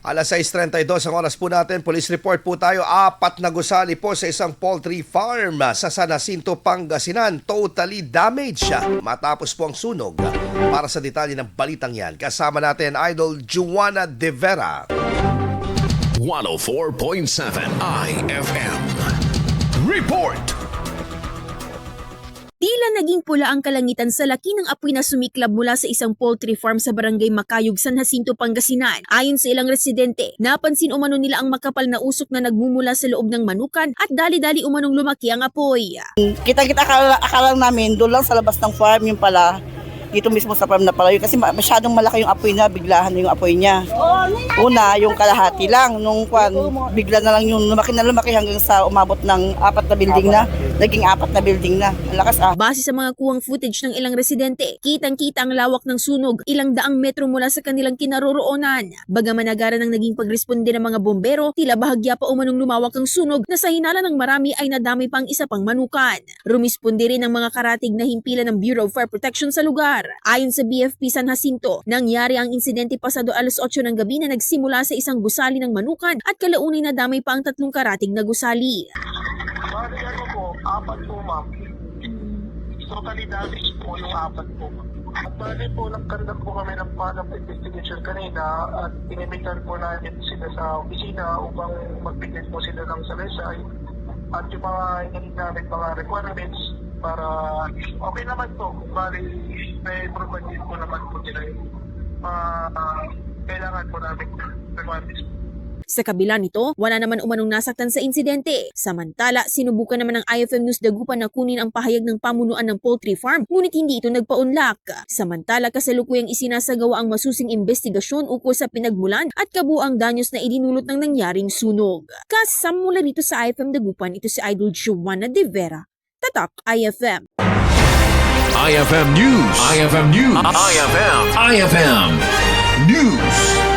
Alas 6:32 ang oras po natin. Police report po tayo. 4 na gusali po sa isang poultry farm sa San Jacinto, Pangasinan. Totally damaged matapos po ang sunog. Para sa detalye ng balitang yan, kasama natin Idol Juana De Vera. 104.7 IFM. Report! Tila naging pula ang kalangitan sa laki ng apoy na sumiklab mula sa isang poultry farm sa barangay Makayug, San Jacinto, Pangasinan. Ayon sa ilang residente, napansin umano nila ang makapal na usok na nagmumula sa loob ng manukan at dali-dali umanong lumaki ang apoy. Kita akala namin doon lang sa labas ng farm, yung pala dito mismo sa farm na pala yun. Kasi masyadong malaki yung apoy na, biglahan na yung apoy niya. Una, yung kalahati lang. Nung bigla na lang yung lumaki hanggang sa umabot ng 4 na building na. Naging 4 na building na. Ang lakas Base sa mga kuwang footage ng ilang residente, kitang-kita ang lawak ng sunog, ilang daang metro mula sa kanilang kinaroroonan. Bagaman agaran ng naging pagresponde ng mga bombero, tila bahagya pa umanong lumawak ang sunog na sa hinala ng marami ay nadami pang isa pang manukan. Rumisponde rin ang mga karatig na himpilan ng Bureau of Fire Protection sa lugar. Ayon sa BFP San Jacinto, nangyari ang insidente pasado alas 8 ng gabi na nagsimula sa isang gusali ng manukan at kalaunay nadamay pa ang 3 karatig na gusali. Bali ano po, 4 po ma'am. Totally damaged po yung 4 po. At bali po, nagkandak po kami ng follow-up investigation kanina at inimitan po namin sila sa opisina upang magbigay po sila ng salaysay at yung mga hinihingi namin mga requirements para okay naman po. Bali, may improvement din po naman po sila yung kailangan po namin requirements. Sa kabila nito, wala naman umanong nasaktan sa insidente. Samantala, sinubukan naman ng IFM News Dagupan na kunin ang pahayag ng pamunuan ng poultry farm, ngunit hindi ito nagpaunlak. Samantala, kasalukuyang isinasagawa ang masusing investigasyon ukol sa pinagmulan at kabuang danyos na idinulot ng nangyaring sunog. Kasamula nito sa IFM Dagupan, ito si Idol Juana De Vera. Tatak IFM. IFM News. IFM News. IFM News.